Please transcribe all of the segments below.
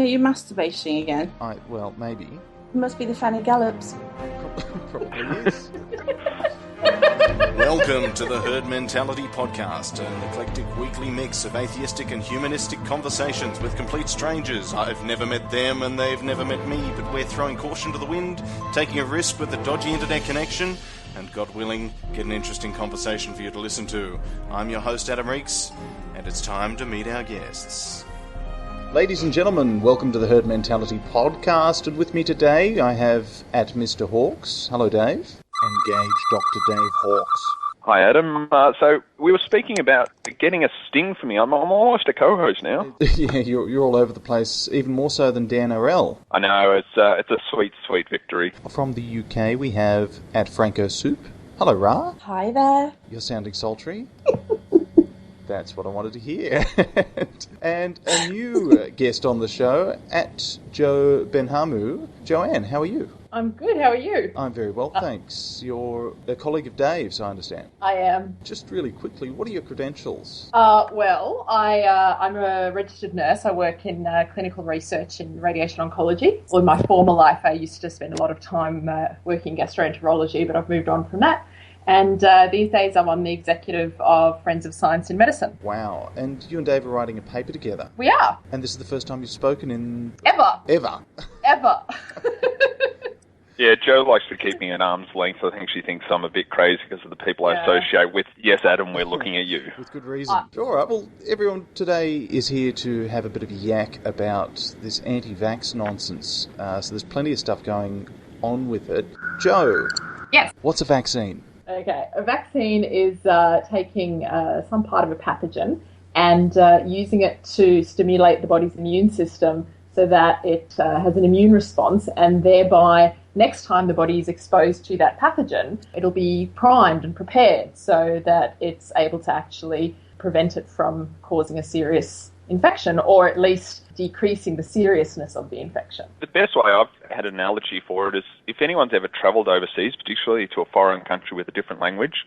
you masturbating again? Well, maybe. It must be the Fanny Gallops. Probably is. Welcome to the Herd Mentality Podcast, an eclectic weekly mix of atheistic and humanistic conversations with complete strangers. I've never met them and they've never met me, but we're throwing caution to the wind, taking a risk with a dodgy internet connection, and God willing, get an interesting conversation for you to listen to. I'm your host, Adam Reeks, and it's time to meet our guests. Ladies and gentlemen, welcome to the Herd Mentality Podcast, and with me today I have at Mr. Hawks. Hello, Dave. Engage Dr. Dave Hawks. Hi, Adam. So we were speaking about getting a sting for me. I'm almost a co-host now. Yeah, you're all over the place, even more so than Dan Orell. I know, it's a sweet, sweet victory. From the UK, we have at Franco Soup. Hello, Ra. Hi there. You're sounding sultry. That's what I wanted to hear. And a new guest on the show, at Joe Benhamu. Joanne, how are you? I'm good, how are you? I'm very well, thanks. You're a colleague of Dave's, I understand. I am. Just really quickly, what are your credentials? I'm a registered nurse. I work in clinical research in radiation oncology. Well, in my former life, I used to spend a lot of time working gastroenterology, but I've moved on from that. And these days I'm on the executive of Friends of Science in Medicine. Wow. And you and Dave are writing a paper together? We are. And this is the first time you've spoken in... Ever. Yeah, Jo likes to keep me at arm's length. I think she thinks I'm a bit crazy because of the people I associate with. Yes, Adam, we're looking at you. With good reason. All right, well, everyone today is here to have a bit of a yak about this anti-vax nonsense. So there's plenty of stuff going on with it. Jo. Yes. What's a vaccine? Okay, a vaccine is taking some part of a pathogen and using it to stimulate the body's immune system so that it has an immune response, and thereby next time the body is exposed to that pathogen, it'll be primed and prepared so that it's able to actually prevent it from causing a serious infection, or at least decreasing the seriousness of the infection. The best way I've had an analogy for it is if anyone's ever travelled overseas, particularly to a foreign country with a different language,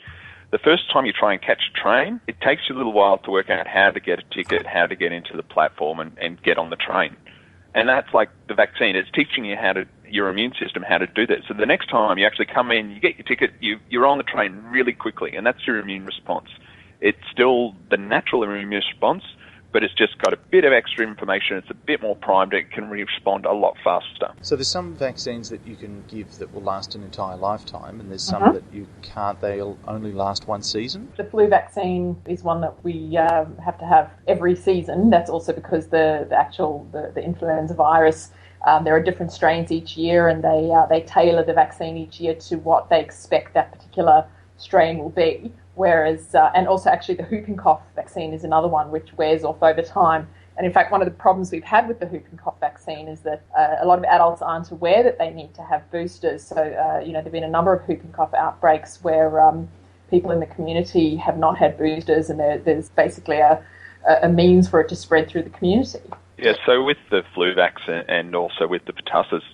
the first time you try and catch a train, it takes you a little while to work out how to get a ticket, how to get into the platform and get on the train. And that's like the vaccine. It's teaching you your immune system how to do that. So the next time you actually come in, you get your ticket, you're on the train really quickly, and that's your immune response. It's still the natural immune response, but it's just got a bit of extra information. It's a bit more primed. It can respond a lot faster. So there's some vaccines that you can give that will last an entire lifetime, and there's some that you can't. They'll only last one season. The flu vaccine is one that we have to have every season. That's also because the influenza virus, there are different strains each year, and they tailor the vaccine each year to what they expect that particular strain will be. Whereas, and also actually the whooping cough vaccine is another one which wears off over time. And in fact, one of the problems we've had with the whooping cough vaccine is that a lot of adults aren't aware that they need to have boosters. So, there have been a number of whooping cough outbreaks where people in the community have not had boosters, and there's basically a means for it to spread through the community. Yeah, so with the flu vaccine and also with the pertussis,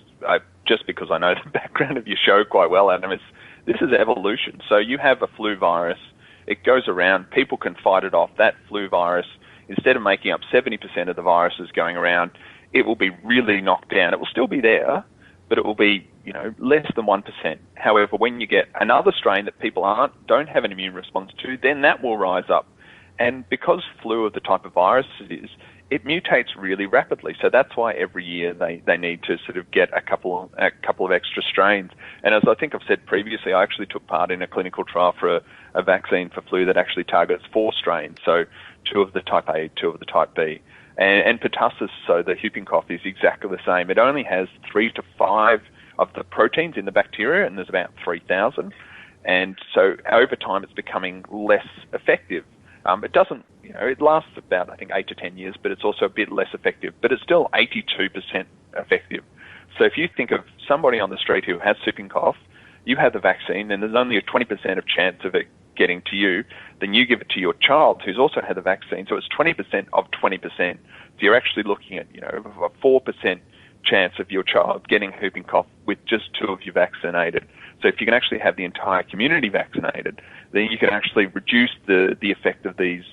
just because I know the background of your show quite well, Adam, this is evolution. So you have a flu virus, it goes around, people can fight it off. That flu virus, instead of making up 70% of the viruses going around, it will be really knocked down. It will still be there, but it will be, less than 1%. However, when you get another strain that people don't have an immune response to, then that will rise up. And because flu of the type of virus it is, it mutates really rapidly. So that's why every year they need to sort of get a couple of extra strains. And as I think I've said previously, I actually took part in a clinical trial for a vaccine for flu that actually targets 4 strains. So 2 of the type A, 2 of the type B. And pertussis, so the whooping cough, is exactly the same. It only has 3 to 5 of the proteins in the bacteria, and there's about 3,000. And so over time it's becoming less effective. It doesn't, it lasts about, I think, 8 to 10 years, but it's also a bit less effective. But it's still 82% effective. So if you think of somebody on the street who has whooping cough, you have the vaccine, and there's only a 20% of chance of it getting to you, then you give it to your child who's also had the vaccine. So it's 20% of 20%. So you're actually looking at, a 4% chance of your child getting whooping cough with just 2 of you vaccinated. So if you can actually have the entire community vaccinated, then you can actually reduce the effect of these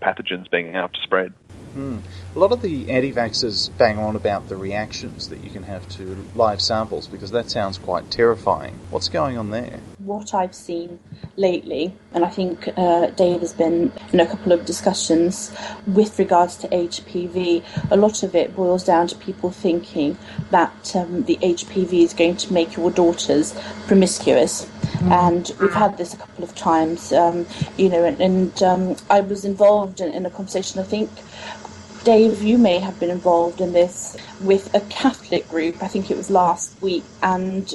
pathogens being able to spread. A lot of the anti-vaxxers bang on about the reactions that you can have to live samples, because that sounds quite terrifying. What's going on there? What I've seen lately, and I think Dave has been in a couple of discussions with regards to HPV, a lot of it boils down to people thinking that the HPV is going to make your daughters promiscuous. And we've had this a couple of times, and I was involved in a conversation, I think, Dave, you may have been involved in this with a Catholic group. I think it was last week, and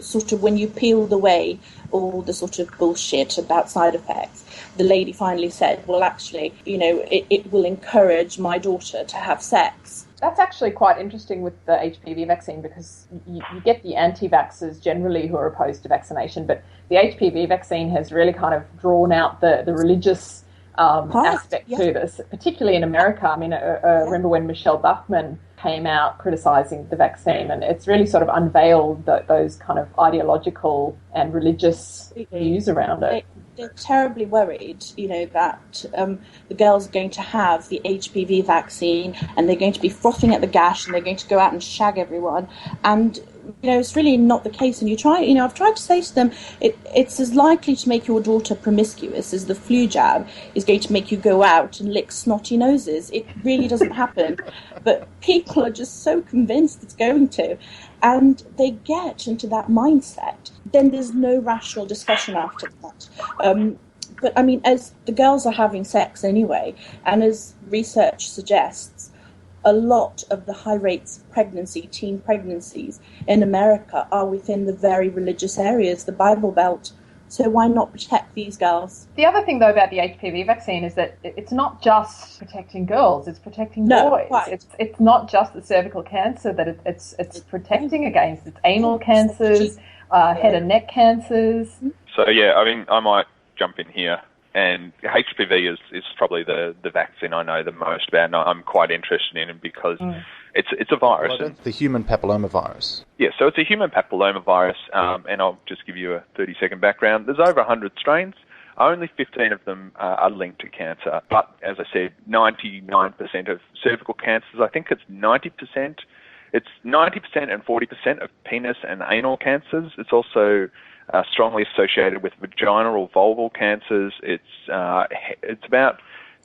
sort of when you peeled away all the sort of bullshit about side effects, the lady finally said, well, actually, it will encourage my daughter to have sex. That's actually quite interesting with the HPV vaccine, because you get the anti-vaxxers generally who are opposed to vaccination, but the HPV vaccine has really kind of drawn out the religious aspect to this, particularly in America. I mean, remember when Michelle Bachmann came out criticising the vaccine, and it's really sort of unveiled those kind of ideological and religious views around it. They're terribly worried, that the girls are going to have the HPV vaccine and they're going to be frothing at the gash and they're going to go out and shag everyone. And it's really not the case. And I've tried to say to them, it's as likely to make your daughter promiscuous as the flu jab is going to make you go out and lick snotty noses. It really doesn't happen. But people are just so convinced it's going to. And they get into that mindset. Then there's no rational discussion after that. But I mean, as the girls are having sex anyway, and as research suggests, a lot of the high rates of pregnancy, teen pregnancies in America are within the very religious areas, the Bible Belt. So why not protect these girls? The other thing, though, about the HPV vaccine is that it's not just protecting girls; it's protecting boys. Right. It's not just the cervical cancer that it's protecting against. It's anal cancers, head and neck cancers. So yeah, I mean, I might jump in here. And HPV is probably the vaccine I know the most about, and I'm quite interested in it because it's a virus. The human papillomavirus. Yeah, so it's a human papillomavirus, and I'll just give you a 30-second background. There's over 100 strains. Only 15 of them are linked to cancer. But as I said, 99% of cervical cancers, I think it's 90%. It's 90% and 40% of penis and anal cancers. It's also strongly associated with vaginal or vulval cancers. It's about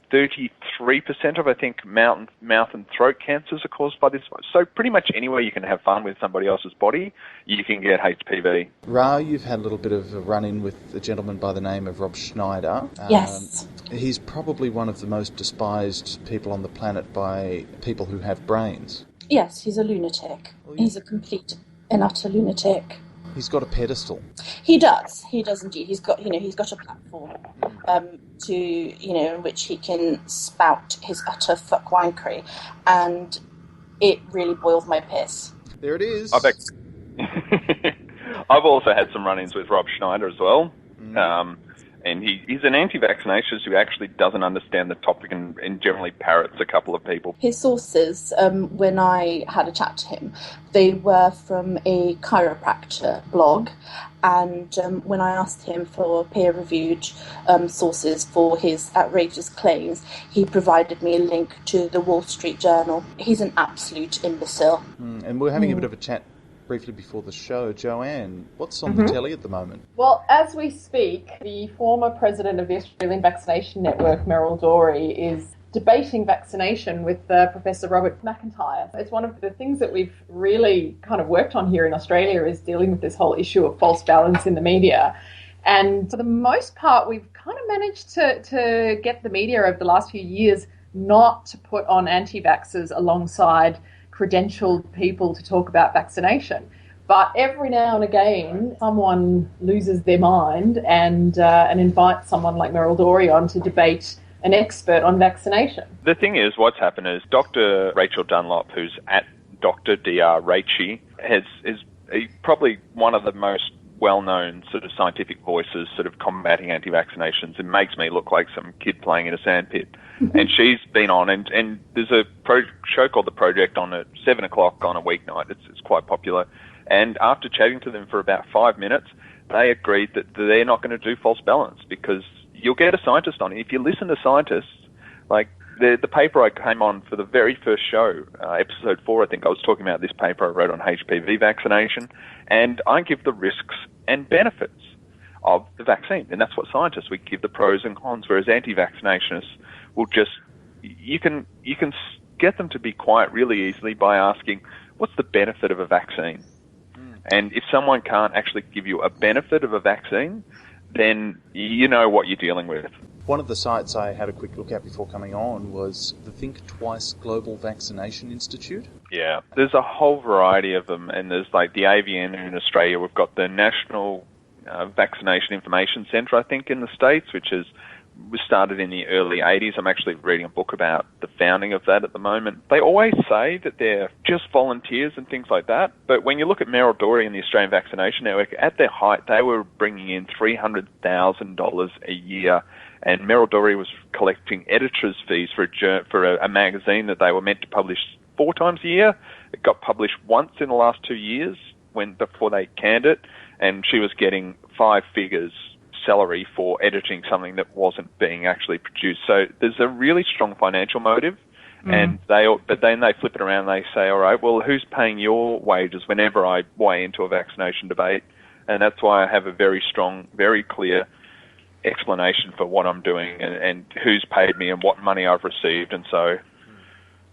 33% of, I think, mouth and throat cancers are caused by this. So pretty much anywhere you can have fun with somebody else's body, you can get HPV. Ra, you've had a little bit of a run-in with a gentleman by the name of Rob Schneider. Yes. He's probably one of the most despised people on the planet by people who have brains. Yes, he's a lunatic. Well, yeah. He's a complete and utter lunatic. He's got a pedestal. He does indeed. He's got a platform in which he can spout his utter fuckwankery, and it really boils my piss. There it is. I've also had some run-ins with Rob Schneider as well. And he's an anti-vaccinationist who actually doesn't understand the topic and generally parrots a couple of people. His sources, when I had a chat to him, they were from a chiropractor blog, and when I asked him for peer-reviewed sources for his outrageous claims, he provided me a link to the Wall Street Journal. He's an absolute imbecile. And we're having a bit of a chat briefly before the show. Joanne, what's on the telly at the moment? Well, as we speak, the former president of the Australian Vaccination Network, Merrill Dorey, is debating vaccination with Professor Robert McIntyre. It's one of the things that we've really kind of worked on here in Australia, is dealing with this whole issue of false balance in the media. And for the most part, we've kind of managed to get the media over the last few years not to put on anti-vaxxers alongside credentialed people to talk about vaccination. But every now and again, someone loses their mind and invites someone like Merrill Dorey on to debate an expert on vaccination. The thing is, what's happened is Dr. Rachel Dunlop, who's at Dr. Dr. Raichi, is probably one of the most well-known sort of scientific voices sort of combating anti-vaccinations. It makes me look like some kid playing in a sandpit. And she's been on, and there's a show called The Project on at 7 o'clock on a weeknight. It's quite popular. And after chatting to them for about 5 minutes, they agreed that they're not going to do false balance because you'll get a scientist on it. If you listen to scientists, like The paper I came on for the very first show, episode 4, I think I was talking about this paper I wrote on HPV vaccination, and I give the risks and benefits of the vaccine. And that's what scientists, we give the pros and cons, whereas anti-vaccinationists will just, you can get them to be quiet really easily by asking, what's the benefit of a vaccine? And if someone can't actually give you a benefit of a vaccine, then you know what you're dealing with. One of the sites I had a quick look at before coming on was the Think Twice Global Vaccination Institute. Yeah, there's a whole variety of them, and there's like the AVN in Australia. We've got the National Vaccination Information Centre, I think, in the States, which was started in the early 80s. I'm actually reading a book about the founding of that at the moment. They always say that they're just volunteers and things like that, but when you look at Merrill Dory and the Australian Vaccination Network, at their height, they were bringing in $300,000 a year, and Merrill Dory was collecting editors' fees for a magazine that they were meant to publish 4 times a year. It got published once in the last 2 years before they canned it, and she was getting 5 figures salary for editing something that wasn't being actually produced. So there's a really strong financial motive, but then they flip it around and they say, all right, well, who's paying your wages whenever I weigh into a vaccination debate? And that's why I have a very strong, very clear explanation for what I'm doing and who's paid me and what money I've received. And so,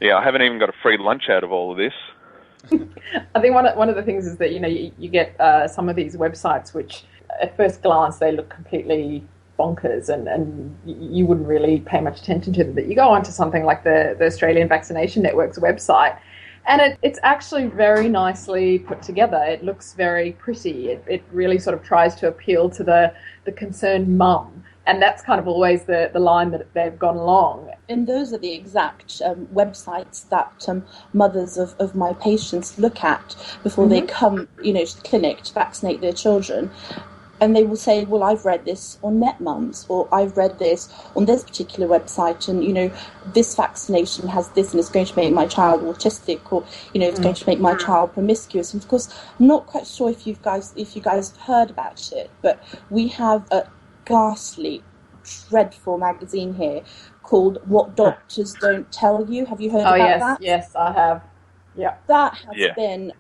yeah, I haven't even got a free lunch out of all of this. I think one of the things is that, you get some of these websites which at first glance they look completely bonkers and you wouldn't really pay much attention to them. But you go onto something like the Australian Vaccination Network's website, and it's actually very nicely put together. It looks very pretty. It really sort of tries to appeal to the concerned mum. And that's kind of always the line that they've gone along. And those are the exact websites that mothers of my patients look at before they come, to the clinic to vaccinate their children. And they will say, well, I've read this on NetMums, or I've read this on this particular website, and, this vaccination has this, and it's going to make my child autistic, or, it's going to make my child promiscuous. And, of course, I'm not quite sure if you guys have heard about it, but we have a ghastly, dreadful magazine here called What Doctors Don't Tell You. Have you heard about that? Yes, I have. Yeah. That has been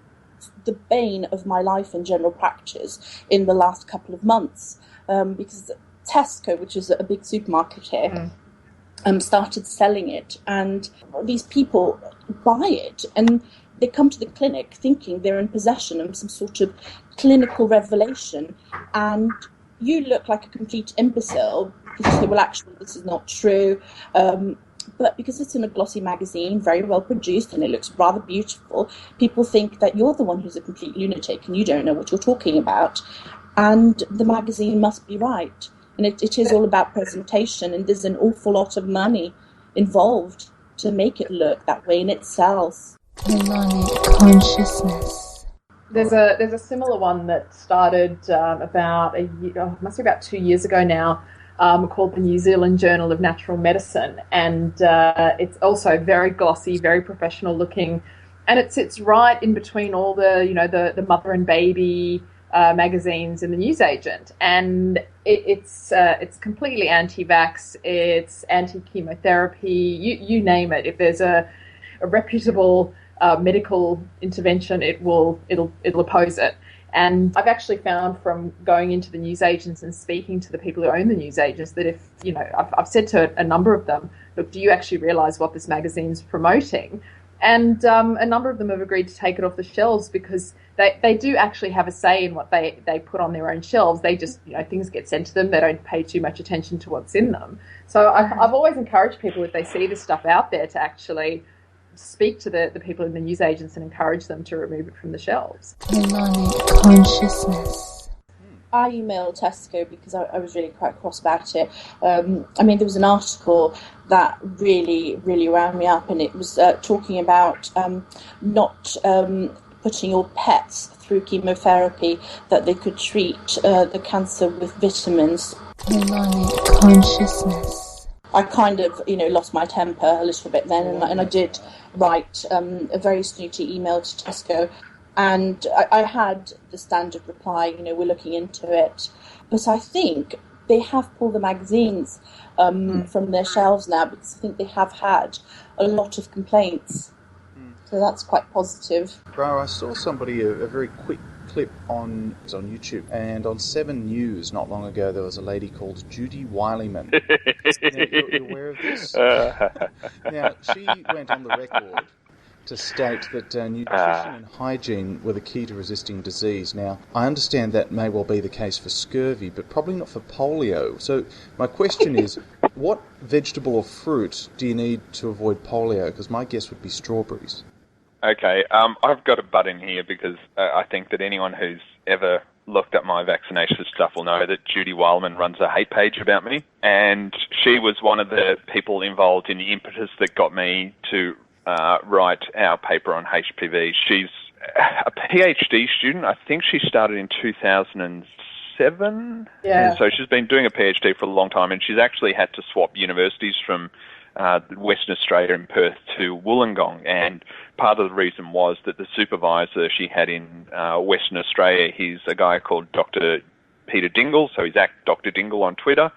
the bane of my life in general practice in the last couple of months, because Tesco, which is a big supermarket here, started selling it, and these people buy it and they come to the clinic thinking they're in possession of some sort of clinical revelation, and you look like a complete imbecile because you say, well, actually, this is not true. But because it's in a glossy magazine, very well produced, and it looks rather beautiful, people think that you're the one who's a complete lunatic and you don't know what you're talking about. And the magazine must be right. And it is all about presentation, and there's an awful lot of money involved to make it look that way, and it sells. Melanic consciousness. There's a similar one that started about a year, must be about 2 years ago now, called the New Zealand Journal of Natural Medicine, and it's also very glossy, very professional looking, and it sits right in between all the the mother and baby magazines in the newsagent, and it's completely anti-vax, it's anti-chemotherapy, you name it. If there's a reputable medical intervention, it'll oppose it. And I've actually found from going into the newsagents and speaking to the people who own the newsagents that if, I've said to a number of them, look, do you actually realise what this magazine's promoting? And a number of them have agreed to take it off the shelves because they do actually have a say in what they put on their own shelves. They just, things get sent to them. They don't pay too much attention to what's in them. So I've always encouraged people, if they see this stuff out there, to actually speak to the people in the newsagents and encourage them to remove it from the shelves. Melanic consciousness. I emailed Tesco because I was really quite cross about it. There was an article that really, really wound me up, and it was talking about not putting your pets through chemotherapy, that they could treat the cancer with vitamins. Melanic consciousness. I kind of, lost my temper a little bit then, and I did write a very snooty email to Tesco, and I had the standard reply, we're looking into it. But I think they have pulled the magazines from their shelves now, because I think they have had a lot of complaints. So that's quite positive. Bro, I saw somebody, a very quick clip on YouTube, and on 7 News not long ago there was a lady called Judy Wileman. Now, you're aware of this? Now, she went on the record to state that nutrition and hygiene were the key to resisting disease. Now, I understand that may well be the case for scurvy, but probably not for polio. So my question is, what vegetable or fruit do you need to avoid polio? Because my guess would be strawberries. Okay, I've got a butt in here because I think that anyone who's ever looked at my vaccination stuff will know that Judy Wileman runs a hate page about me, and she was one of the people involved in the impetus that got me to write our paper on HPV. She's a PhD student. I think she started in 2007. Yeah. And so she's been doing a PhD for a long time, and she's actually had to swap universities from Western Australia in Perth to Wollongong, and part of the reason was that the supervisor she had in Western Australia, he's a guy called Dr. Peter Dingle, so he's at Dr. Dingle on Twitter.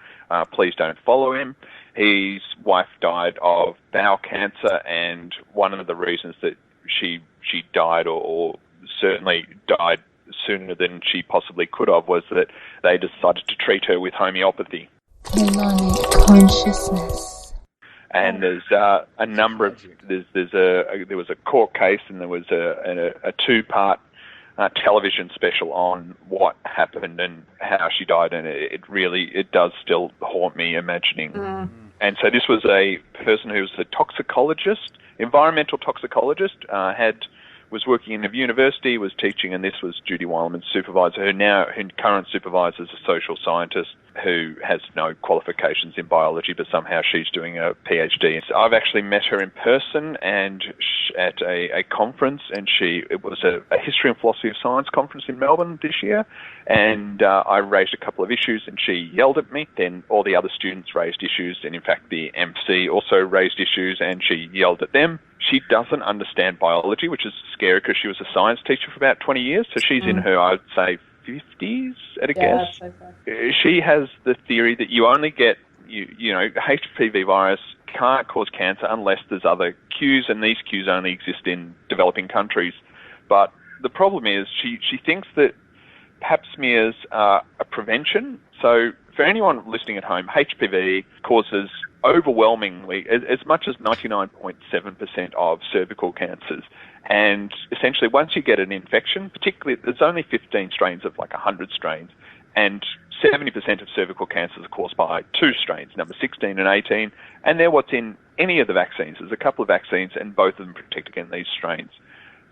Please don't follow him. His wife died of bowel cancer, and one of the reasons that she died, or certainly died sooner than she possibly could have, was that they decided to treat her with homeopathy. Colonic consciousness. And there's a number of there was a court case, and there was a 2-part television special on what happened and how she died, and it does still haunt me imagining. And so this was a person who was a toxicologist, environmental toxicologist, was working in a university, was teaching, and this was Judy Wileman's supervisor, her current supervisor is a social scientist who has no qualifications in biology, but somehow she's doing a PhD. So I've actually met her in person and at a conference, and it was a History and Philosophy of Science conference in Melbourne this year, and I raised a couple of issues, and she yelled at me. Then all the other students raised issues, and in fact the MC also raised issues, and she yelled at them. She doesn't understand biology, which is scary because she was a science teacher for about 20 years, so she's in her, I would say, 50s at a guess. So. She has the theory that you only get, HPV virus can't cause cancer unless there's other cues, and these cues only exist in developing countries. But the problem is she thinks that pap smears are a prevention. So for anyone listening at home, HPV causes overwhelmingly as much as 99.7% of cervical cancers. And essentially, once you get an infection, particularly, there's only 15 strains of like 100 strains, and 70% of cervical cancers are caused by 2 strains, number 16 and 18, and they're what's in any of the vaccines. There's a couple of vaccines, and both of them protect against these strains.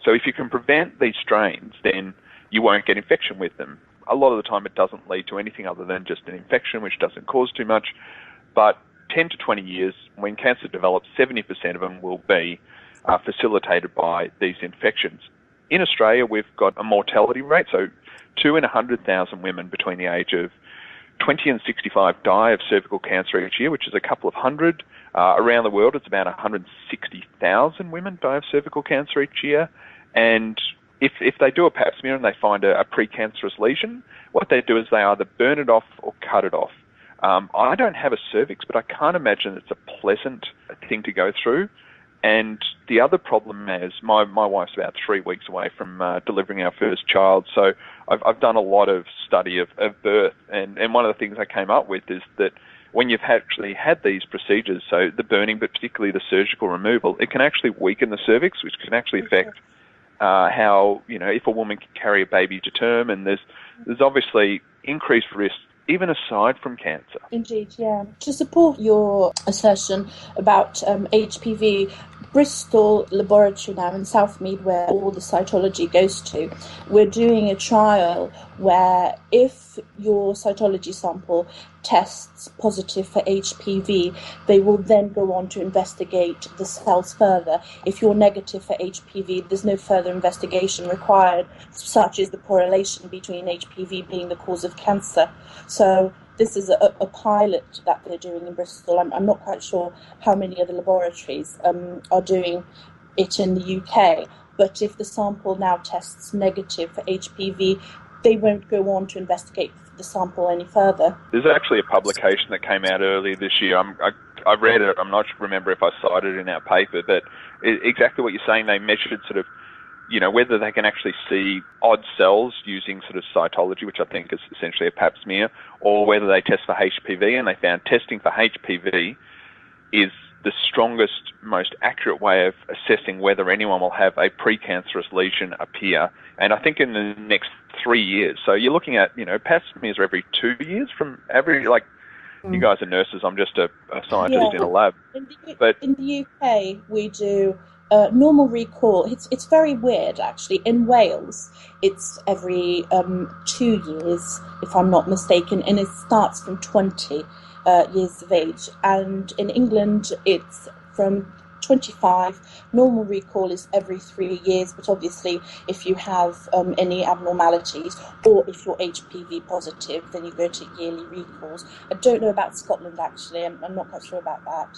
So if you can prevent these strains, then you won't get infection with them. A lot of the time, it doesn't lead to anything other than just an infection, which doesn't cause too much. But 10 to 20 years, when cancer develops, 70% of them will be facilitated by these infections. In Australia, we've got a mortality rate, so 2 in 100,000 women between the age of 20 and 65 die of cervical cancer each year, which is a couple of hundred. Around the world, it's about 160,000 women die of cervical cancer each year. And if they do a pap smear and they find a precancerous lesion, what they do is they either burn it off or cut it off. I don't have a cervix, but I can't imagine it's a pleasant thing to go through. And the other problem is my wife's about 3 weeks away from delivering our first child, so I've done a lot of study of birth, and one of the things I came up with is that when you've actually had these procedures, so the burning, but particularly the surgical removal, it can actually weaken the cervix, which can actually affect how, if a woman can carry a baby to term, and there's obviously increased risk even aside from cancer. Indeed, yeah. To support your assertion about HPV, Bristol Laboratory now in Southmead, where all the cytology goes to, we're doing a trial where if your cytology sample tests positive for HPV, they will then go on to investigate the cells further. If you're negative for HPV, there's no further investigation required. Such is the correlation between HPV being the cause of cancer. So this is a pilot that they're doing in Bristol. I'm not quite sure how many other laboratories are doing it in the UK. But if the sample now tests negative for HPV, they won't go on to investigate the sample any further. There's actually a publication that came out earlier this year. I read it. I'm not remember if I cited it in our paper, but exactly what you're saying. They measured sort of, whether they can actually see odd cells using sort of cytology, which I think is essentially a pap smear, or whether they test for HPV, and they found testing for HPV is the strongest, most accurate way of assessing whether anyone will have a precancerous lesion appear. And I think in the next 3 years. So you're looking at, pap smears are every 2 years from every, you guys are nurses, I'm just a scientist in a lab. In the UK, we do normal recall. It's very weird, actually. In Wales, it's every 2 years, if I'm not mistaken, and it starts from 20 years of age. And in England, it's from 25. Normal recall is every 3 years, but obviously if you have any abnormalities or if you're HPV positive, then you go to yearly recalls. I don't know about Scotland, actually. I'm not quite sure about that.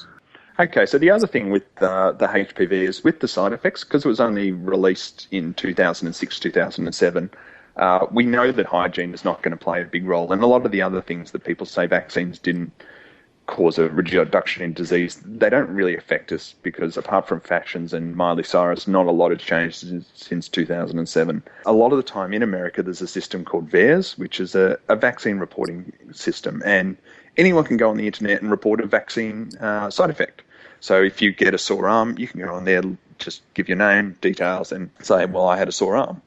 Okay, so the other thing with the HPV is with the side effects, because it was only released in 2006, 2007, we know that hygiene is not going to play a big role. And a lot of the other things that people say vaccines didn't cause a reduction in disease, they don't really affect us because apart from fashions and Miley Cyrus, not a lot has changed since 2007. A lot of the time in America, there's a system called VAERS, which is a vaccine reporting system. And anyone can go on the internet and report a vaccine side effect. So if you get a sore arm, you can go on there, just give your name, details, and say, well, I had a sore arm.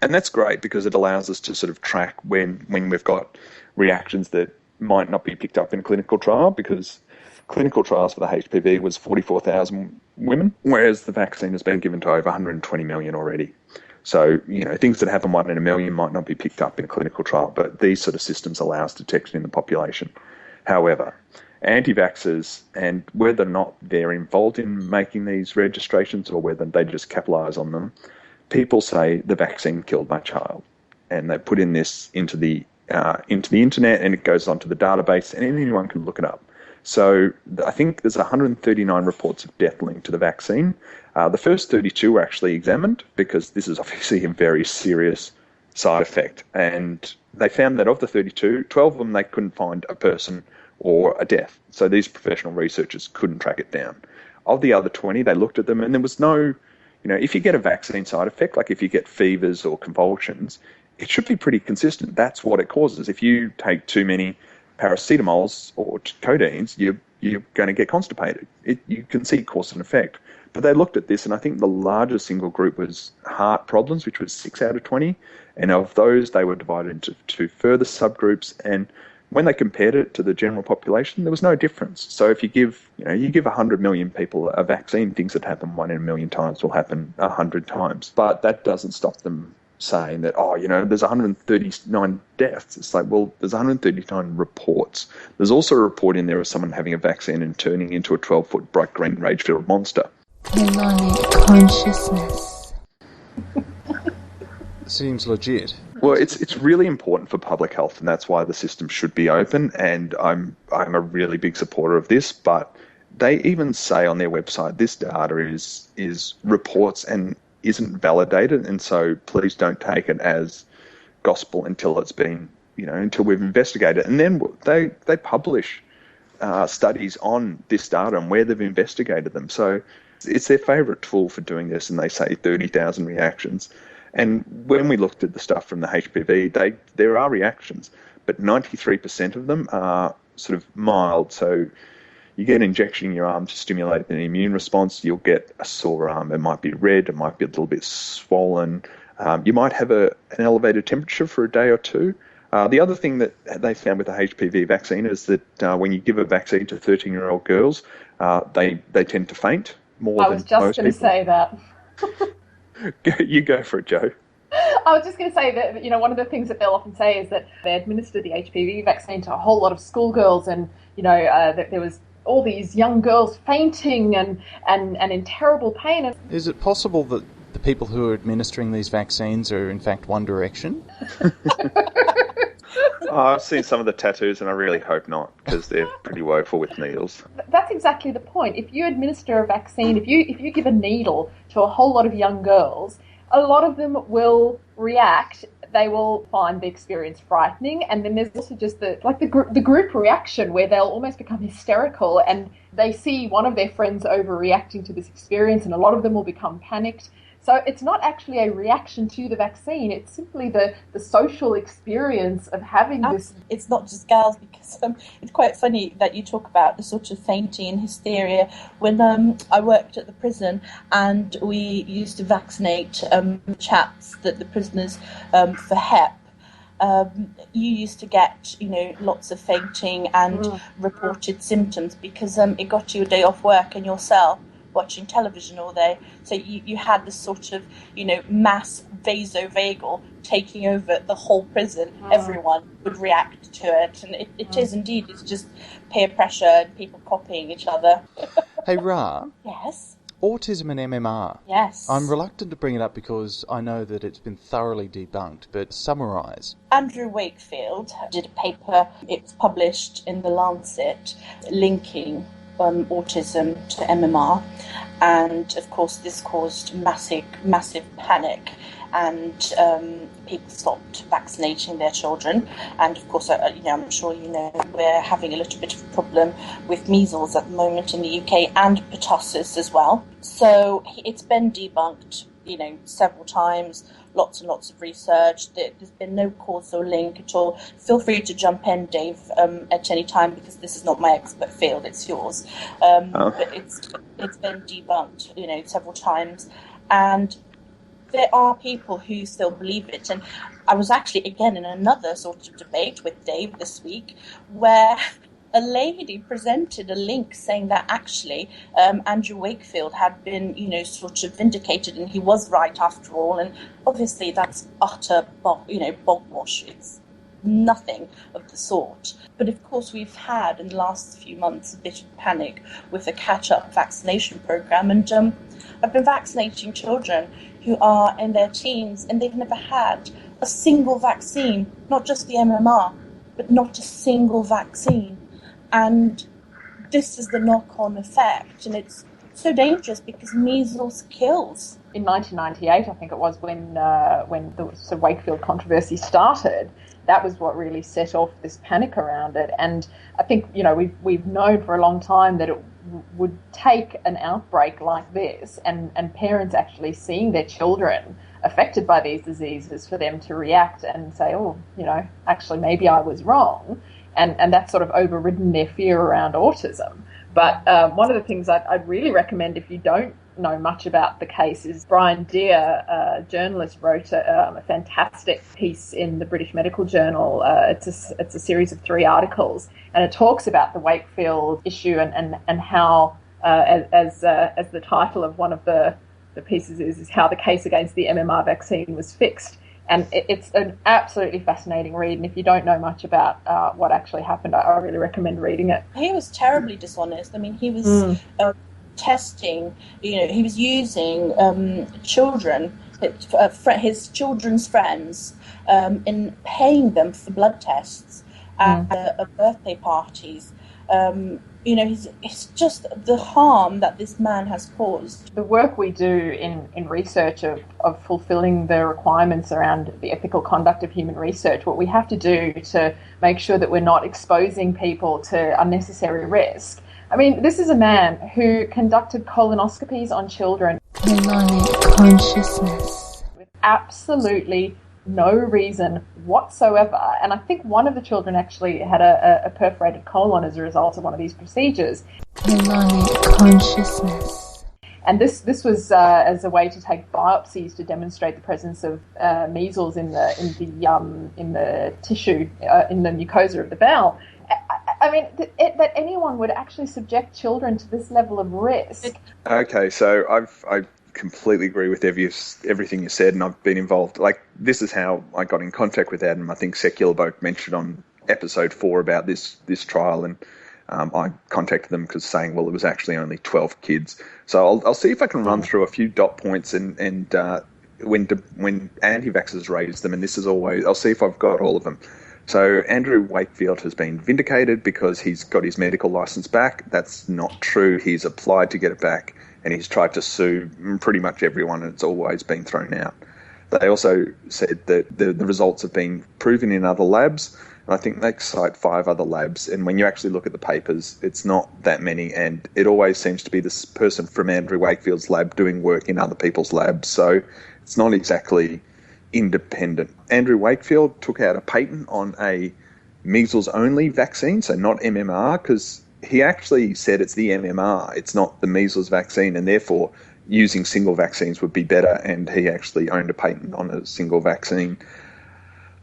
And that's great because it allows us to sort of track when we've got reactions that might not be picked up in a clinical trial, because clinical trials for the HPV was 44,000 women, whereas the vaccine has been given to over 120 million already. So, things that happen 1 in a million might not be picked up in a clinical trial, but these sort of systems allow us detection in the population. However, anti-vaxxers, and whether or not they're involved in making these registrations or whether they just capitalise on them, people say the vaccine killed my child, and they put in this into the internet, and it goes onto the database, and anyone can look it up. So I think there's 139 reports of death linked to the vaccine. The first 32 were actually examined because this is obviously a very serious side effect, and they found that of the 32, 12 of them they couldn't find a person or a death. So these professional researchers couldn't track it down. Of the other 20, they looked at them, and there was no, if you get a vaccine side effect, like if you get fevers or convulsions, it should be pretty consistent. That's what it causes. If you take too many paracetamols or codeines, you're going to get constipated. You can see cause and effect. But they looked at this, and I think the largest single group was heart problems, which was 6 out of 20. And of those, they were divided into 2 further subgroups. And when they compared it to the general population, there was no difference. So if you give 100 million people a vaccine, things that happen 1 in a million times will happen 100 times. But that doesn't stop them saying that, there's 139 deaths. It's like, well, there's 139 reports. There's also a report in there of someone having a vaccine and turning into a 12-foot bright green rage-filled monster. Melanic consciousness. Seems legit. Well, it's really important for public health, and that's why the system should be open, and I'm a really big supporter of this, but they even say on their website this data is reports and isn't validated, and so please don't take it as gospel until it's been, until we've investigated. And then they publish studies on this data and where they've investigated them. So it's their favourite tool for doing this, and they say 30,000 reactions. And when we looked at the stuff from the HPV, there are reactions, but 93% of them are sort of mild. So you get an injection in your arm to stimulate an immune response, you'll get a sore arm. It might be red, it might be a little bit swollen. You might have an elevated temperature for a day or two. The other thing that they found with the HPV vaccine is that when you give a vaccine to 13-year-old girls, they tend to faint more than most people. I was just going to say that. You go for it, Joe. I was just going to say that, one of the things that they'll often say is that they administered the HPV vaccine to a whole lot of schoolgirls, and, that there was all these young girls fainting and in terrible pain. Is it possible that the people who are administering these vaccines are in fact One Direction? I've seen some of the tattoos, and I really hope not, because they're pretty woeful with needles. That's exactly the point. If you administer a vaccine, if you give a needle to a whole lot of young girls, a lot of them will react they will find the experience frightening. And then there's also just the group reaction where they'll almost become hysterical and they see one of their friends overreacting to this experience, and a lot of them will become panicked. So it's not actually a reaction to the vaccine. It's simply the social experience of having this. It's not just girls, because it's quite funny that you talk about the sort of fainting and hysteria. When I worked at the prison and we used to vaccinate chaps, the prisoners, for HEP, you used to get, lots of fainting and reported symptoms because it got you a day off work in your cell watching television all day. So you had this sort of, mass vasovagal taking over the whole prison. Everyone would react to it. And it is indeed, it's just peer pressure and people copying each other. Hey, Ra. Yes? Autism and MMR. Yes. I'm reluctant to bring it up because I know that it's been thoroughly debunked, but summarise. Andrew Wakefield did a paper, it was published in The Lancet, linking autism to MMR, and of course this caused massive panic, and people stopped vaccinating their children. And of course, I'm sure we're having a little bit of a problem with measles at the moment in the UK, and pertussis as well. So it's been debunked several times, lots and lots of research. There's been no causal link at all. Feel free to jump in, Dave, at any time, because this is not my expert field, it's yours. But it's been debunked, several times. And there are people who still believe it. And I was actually, again, in another sort of debate with Dave this week, where a lady presented a link saying that actually Andrew Wakefield had been, sort of vindicated and he was right after all. And obviously that's utter bogwash. It's nothing of the sort. But of course we've had in the last few months a bit of panic with the catch-up vaccination program. And I've been vaccinating children who are in their teens and they've never had a single vaccine, not just the MMR, but not a single vaccine. And this is the knock-on effect, and it's so dangerous because measles kills. In 1998, I think it was, when the Wakefield controversy started, that was what really set off this panic around it. And I think we've known for a long time that it would take an outbreak like this, and parents actually seeing their children affected by these diseases for them to react and say, actually maybe I was wrong. And that's sort of overridden their fear around autism. But one of the things I'd really recommend, if you don't know much about the case, is Brian Deer, a journalist, wrote a fantastic piece in the British Medical Journal. It's a series of 3 articles, and it talks about the Wakefield issue and how, as the title of one of the pieces is how the case against the MMR vaccine was fixed. And it's an absolutely fascinating read. And if you don't know much about what actually happened, I really recommend reading it. He was terribly dishonest. I mean, he was testing, he was using children, his children's friends, in paying them for blood tests at birthday parties. It's just the harm that this man has caused. The work we do in research of fulfilling the requirements around the ethical conduct of human research, what we have to do to make sure that we're not exposing people to unnecessary risk. I mean, this is a man who conducted colonoscopies on children with absolutely no reason whatsoever. And I think one of the children actually had a perforated colon as a result of one of these procedures. Consciousness. And this was as a way to take biopsies to demonstrate the presence of measles in the tissue in the mucosa of the bowel. I mean, that anyone would actually subject children to this level of risk. Okay, so I completely agree with everything you said, and I've been involved. Like, this is how I got in contact with Adam. I think Secular Boat mentioned on episode 4 about this trial, and I contacted them because saying, well, it was actually only 12 kids. So I'll see if I can run through a few dot points and when anti-vaxxers raise them, and this is always, I'll see if I've got all of them. So Andrew Wakefield has been vindicated because he's got his medical license back. That's not true. He's applied to get it back, and he's tried to sue pretty much everyone, and it's always been thrown out. They also said that the results have been proven in other labs. And I think they cite 5 other labs. And when you actually look at the papers, it's not that many. And it always seems to be this person from Andrew Wakefield's lab doing work in other people's labs. So it's not exactly independent. Andrew Wakefield took out a patent on a measles-only vaccine, so not MMR, because he actually said it's the MMR, it's not the measles vaccine, and therefore using single vaccines would be better, and he actually owned a patent on a single vaccine.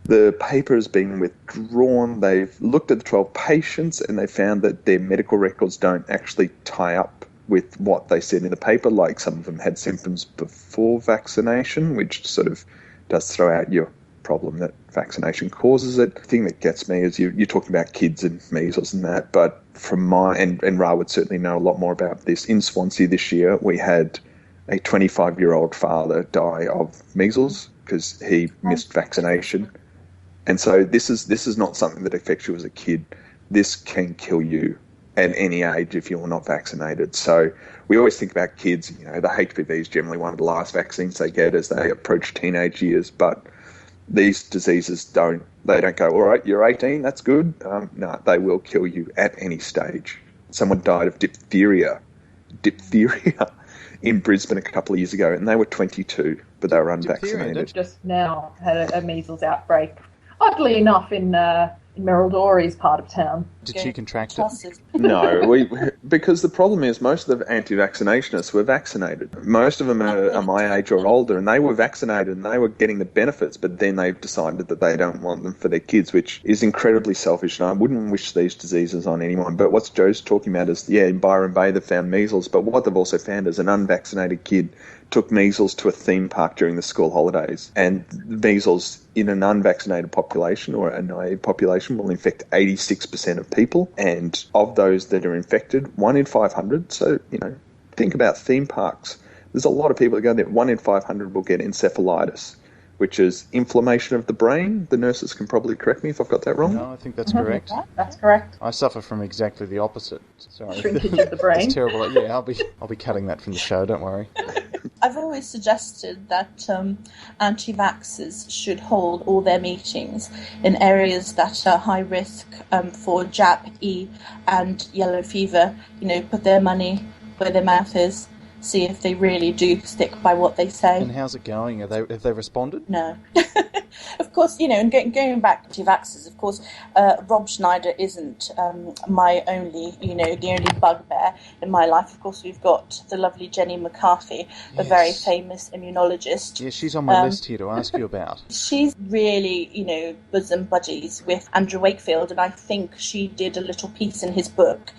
The paper has been withdrawn. They've looked at the 12 patients and they found that their medical records don't actually tie up with what they said in the paper, like some of them had symptoms before vaccination, which sort of does throw out your problem that vaccination causes it. The thing that gets me is you're talking about kids and measles and that, but from my, and Ra would certainly know a lot more about this, in Swansea this year we had a 25-year-old father die of measles because he missed vaccination. And so this is not something that affects you as a kid. This can kill you at any age if you're not vaccinated. So we always think about kids, the HPV is generally one of the last vaccines they get as they approach teenage years, but these diseases don't go, all right, you're 18, that's good. No, they will kill you at any stage. Someone died of diphtheria in Brisbane a couple of years ago, and they were 22, but they were unvaccinated. Just now had a measles outbreak, oddly enough, in Merildori's part of town. Did she contract it? No, because the problem is most of the anti-vaccinationists were vaccinated. Most of them are my age or older, and they were vaccinated and they were getting the benefits, but then they've decided that they don't want them for their kids, which is incredibly selfish, and I wouldn't wish these diseases on anyone. But what Joe's talking about is, in Byron Bay they found measles, but what they've also found is an unvaccinated kid took measles to a theme park during the school holidays, and measles in an unvaccinated population or a naive population will infect 86% of people, and of those that are infected, 1 in 500, so, think about theme parks. There's a lot of people that go there, 1 in 500 will get encephalitis, which is inflammation of the brain. The nurses can probably correct me if I've got that wrong. No, I think that's correct. That's correct. I suffer from exactly the opposite. Sorry. Shrinkage of the brain. It's terrible. Yeah, I'll be cutting that from the show, don't worry. I've always suggested that anti-vaxxers should hold all their meetings in areas that are high risk for JAP, E and yellow fever. Put their money where their mouth is, see if they really do stick by what they say. And how's it going? Have they responded? No. Of course, and going back to vaxxers, of course, Rob Schneider isn't my only, the only bugbear in my life. Of course, we've got the lovely Jenny McCarthy, a very famous immunologist. Yeah, she's on my list here to ask you about. She's really, bosom buddies with Andrew Wakefield, and I think she did a little piece in his book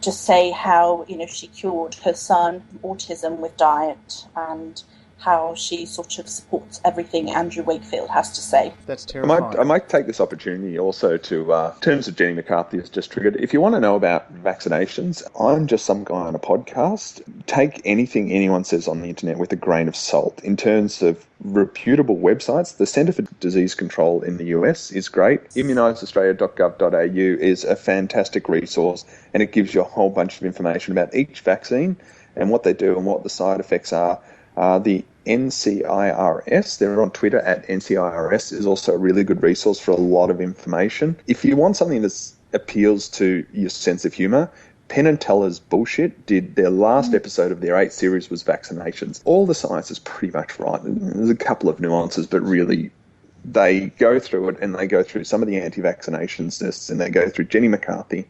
to say how, she cured her son from autism with diet, and how she sort of supports everything Andrew Wakefield has to say. That's terrifying. I might take this opportunity also to, in terms of Jenny McCarthy has just triggered, if you want to know about vaccinations, I'm just some guy on a podcast. Take anything anyone says on the internet with a grain of salt. In terms of reputable websites, the Centre for Disease Control in the US is great. immuniseaustralia.gov.au is a fantastic resource, and it gives you a whole bunch of information about each vaccine and what they do and what the side effects are. The NCIRS, they're on Twitter at NCIRS, is also a really good resource for a lot of information. If you want something that appeals to your sense of humour, Penn and Teller's Bullshit did their last episode of their 8 series was vaccinations. All the science is pretty much right. There's a couple of nuances, but really they go through it, and they go through some of the anti-vaccinationists, and they go through Jenny McCarthy,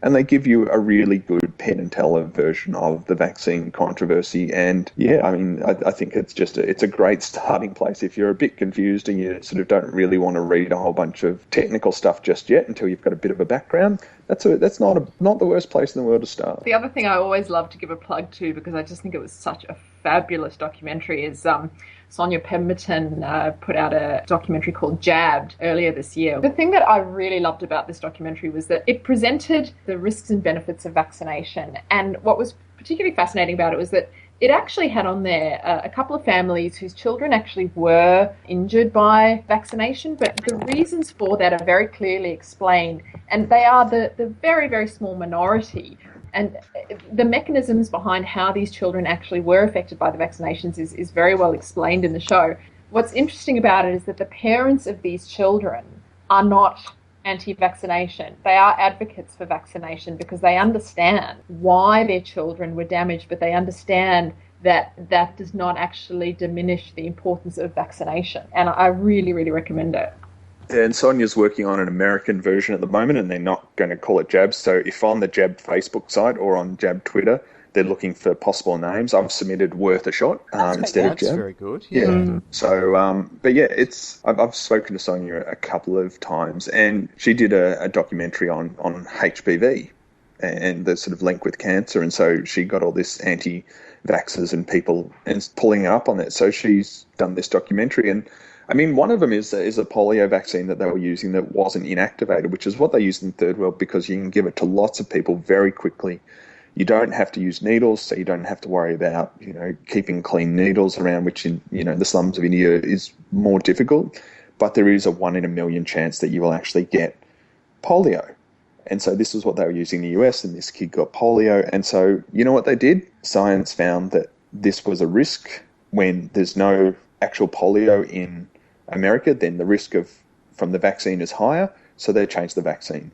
and they give you a really good Penn and Teller version of the vaccine controversy. And I think it's a great starting place if you're a bit confused and you sort of don't really want to read a whole bunch of technical stuff just yet until you've got a bit of a background. That's not the worst place in the world to start. The other thing I always love to give a plug to, because I just think it was such a fabulous documentary, is Sonia Pemberton put out a documentary called Jabbed earlier this year. The thing that I really loved about this documentary was that it presented the risks and benefits of vaccination. And what was particularly fascinating about it was that it actually had on there a couple of families whose children actually were injured by vaccination, but the reasons for that are very clearly explained, and they are the very, very small minority. And the mechanisms behind how these children actually were affected by the vaccinations is very well explained in the show. What's interesting about it is that the parents of these children are not anti-vaccination. They are advocates for vaccination because they understand why their children were damaged, but they understand that that does not actually diminish the importance of vaccination. And I really, really recommend it. Yeah, and Sonia's working on an American version at the moment, and they're not going to call it Jab. So if on the Jab Facebook site or on Jab Twitter, they're looking for possible names, I've submitted Worth a Shot instead of Jab. That's very good. Yeah. So, but yeah, I've spoken to Sonia a couple of times, and she did a documentary on HPV and the sort of link with cancer, and so she got all this anti-vaxxers and people and pulling up on it. So she's done this documentary, and I mean, one of them is a polio vaccine that they were using that wasn't inactivated, which is what they use in the third world because you can give it to lots of people very quickly. You don't have to use needles, so you don't have to worry about, keeping clean needles around, which in, the slums of India is more difficult. But there is a 1 in a million chance that you will actually get polio. And so this is what they were using in the US, and this kid got polio. And so you know what they did? Science found that this was a risk when there's no actual polio in America, then the risk from the vaccine is higher, so they changed the vaccine.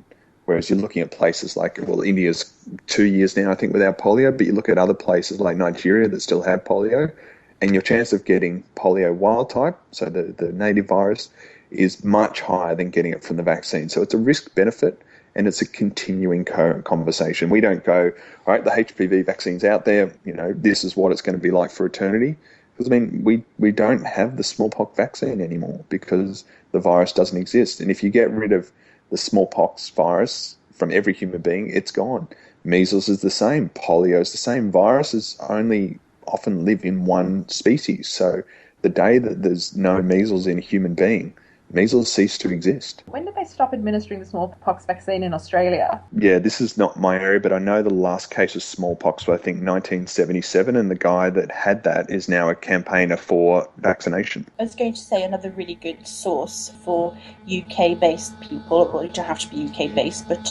Whereas you're looking at places like, India's 2 years now, I think, without polio, but you look at other places like Nigeria that still have polio, and your chance of getting polio wild type, so the native virus, is much higher than getting it from the vaccine. So it's a risk-benefit, and it's a continuing conversation. We don't go, all right, the HPV vaccine's out there, this is what it's going to be like for eternity. Because, we don't have the smallpox vaccine anymore because the virus doesn't exist. And if you get rid of the smallpox virus from every human being, it's gone. Measles is the same. Polio is the same. Viruses only often live in one species. So the day that there's no measles in a human being, measles cease to exist. When did they stop administering the smallpox vaccine in Australia? Yeah, this is not my area, but I know the last case of smallpox was, I think, 1977, and the guy that had that is now a campaigner for vaccination. I was going to say another really good source for UK-based people, well, you don't have to be UK-based, but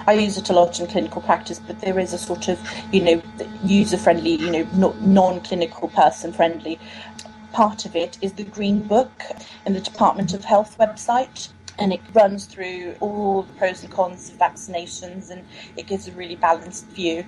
I use it a lot in clinical practice, but there is a sort of, user-friendly, non-clinical person-friendly part of it is the Green Book in the Department of Health website, and it runs through all the pros and cons of vaccinations, and it gives a really balanced view.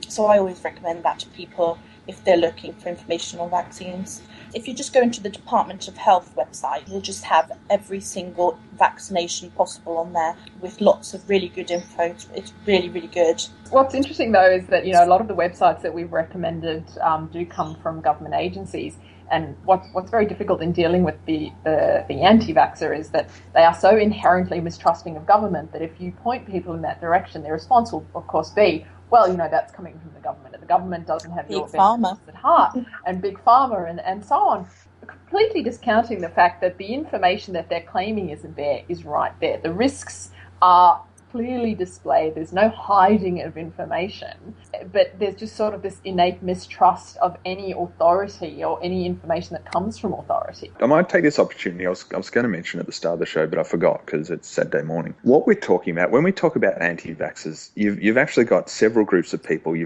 So I always recommend that to people if they're looking for information on vaccines. If you just go into the Department of Health website, you'll just have every single vaccination possible on there with lots of really good info. It's really, really good. What's interesting, though, is that, a lot of the websites that we've recommended do come from government agencies. And what's very difficult in dealing with the anti-vaxxer is that they are so inherently mistrusting of government that if you point people in that direction, their response will, of course, be, well, that's coming from the government, and the government doesn't have your best interests at heart, and big pharma and so on, completely discounting the fact that the information that they're claiming isn't there is right there. The risks are clearly displayed. There's no hiding of information, but there's just sort of this innate mistrust of any authority or any information that comes from authority. I might take this opportunity. I was going to mention at the start of the show, but I forgot because it's Saturday morning. What we're talking about, when we talk about anti-vaxxers, you've actually got several groups of people.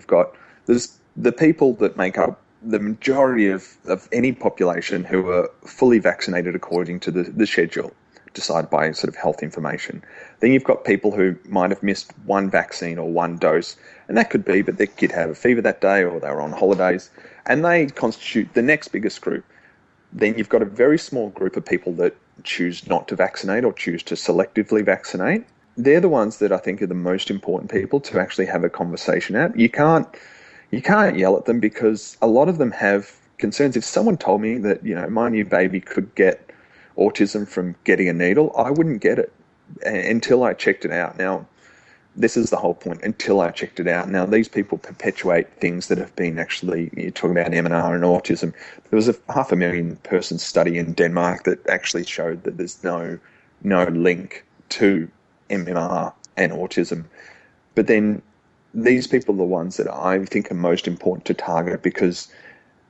There's the people that make up the majority of any population who are fully vaccinated according to the schedule decided by sort of health information. Then you've got people who might have missed one vaccine or one dose, and that could be, but their kid had a fever that day or they were on holidays, and they constitute the next biggest group. Then you've got a very small group of people that choose not to vaccinate or choose to selectively vaccinate. They're the ones that I think are the most important people to actually have a conversation at. You can't yell at them because a lot of them have concerns. If someone told me that, my new baby could get autism from getting a needle, I wouldn't get it until I checked it out. Now, this is the whole point, until I checked it out. Now, these people perpetuate things that have been actually, you're talking about MNR and autism. There was a 500,000 person study in Denmark that actually showed that there's no link to MMR and autism. But then these people are the ones that I think are most important to target because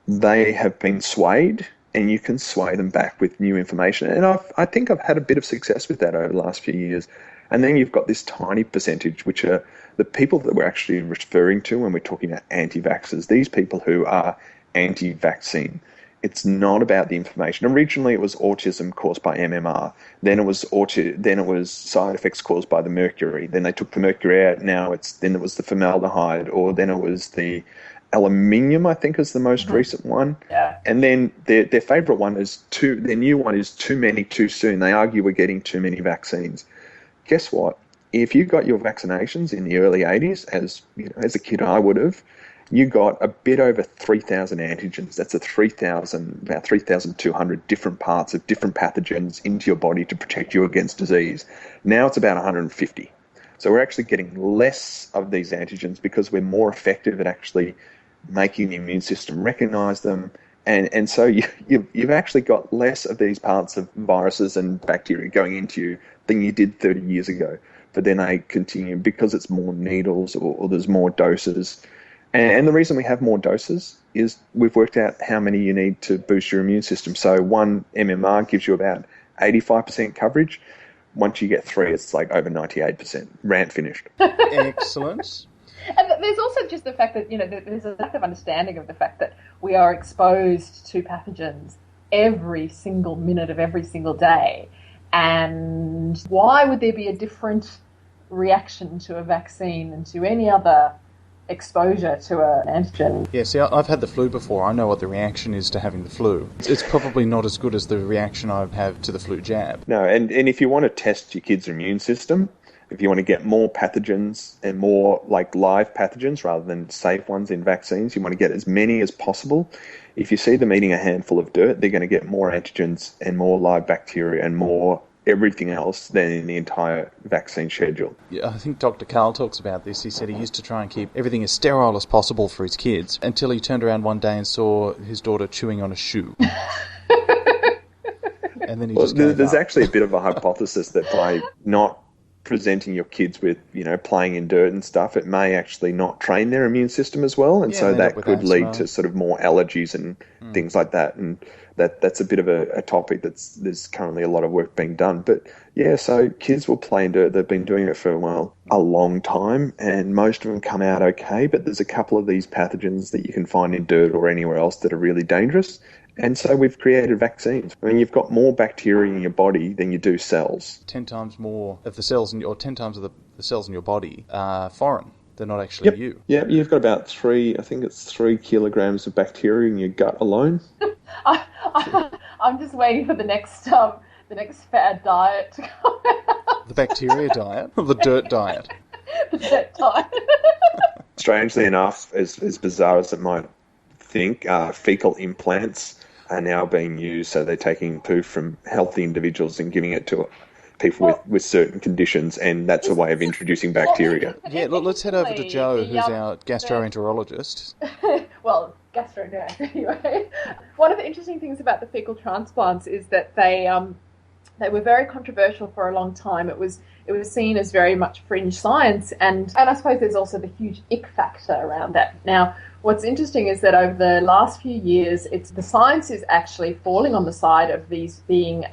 they have been swayed, and you can sway them back with new information. And I think I've had a bit of success with that over the last few years. And then you've got this tiny percentage, which are the people that we're actually referring to when we're talking about anti-vaxxers, these people who are anti-vaccine. It's not about the information. Originally, it was autism caused by MMR. Then it was side effects caused by the mercury. Then they took the mercury out. Then it was the formaldehyde, or then it was the aluminium, I think, is the most recent one. Yeah. And then their favourite one is their new one is too many too soon. They argue we're getting too many vaccines. Guess what? If you got your vaccinations in the early 80s, as a kid I would have, you got a bit over 3,000 antigens. That's about 3,200 different parts of different pathogens into your body to protect you against disease. Now it's about 150. So we're actually getting less of these antigens because we're more effective at actually making the immune system recognise them. And so you've actually got less of these parts of viruses and bacteria going into you than you did 30 years ago. But then they continue because it's more needles or there's more doses. And the reason we have more doses is we've worked out how many you need to boost your immune system. So one MMR gives you about 85% coverage. Once you get 3, it's like over 98%. Rant finished. Excellent. And there's also just the fact that, there's a lack of understanding of the fact that we are exposed to pathogens every single minute of every single day. And why would there be a different reaction to a vaccine than to any other exposure to an antigen? Yeah, see, I've had the flu before. I know what the reaction is to having the flu. It's probably not as good as the reaction I have to the flu jab. No, and if you want to test your kid's immune system, if you want to get more pathogens and more like live pathogens rather than safe ones in vaccines, you want to get as many as possible. If you see them eating a handful of dirt, they're going to get more antigens and more live bacteria and more everything else than in the entire vaccine schedule. Yeah, I think Dr. Carl talks about this. He said he used to try and keep everything as sterile as possible for his kids until he turned around one day and saw his daughter chewing on a shoe. And then he just there's actually a bit of a hypothesis that by not presenting your kids with, playing in dirt and stuff, it may actually not train their immune system as well, and so that could lead to sort of more allergies and things like that. And that's a bit of a topic there's currently a lot of work being done. But yeah, so kids will play in dirt. They've been doing it for a long time, and most of them come out okay. But there's a couple of these pathogens that you can find in dirt or anywhere else that are really dangerous. And so we've created vaccines. I mean, you've got more bacteria in your body than you do cells. 10 times more of the cells, or 10 times of the cells in your body are foreign. They're not actually you. Yeah, you've got about 3 kilograms of bacteria in your gut alone. I'm just waiting for the next fad diet to come out. The bacteria diet or the dirt diet? The dirt diet. Strangely enough, as bizarre as it might think, fecal implants are now being used. So they're taking poo from healthy individuals and giving it to people with certain conditions, and that's a way of introducing bacteria. Yeah, look, let's head over to Joe, who's our gastroenterologist. Well, gastroenterologist anyway. One of the interesting things about the fecal transplants is that they were very controversial for a long time. It was seen as very much fringe science, and I suppose there's also the huge ick factor around that. Now, what's interesting is that over the last few years, the science is actually falling on the side of these being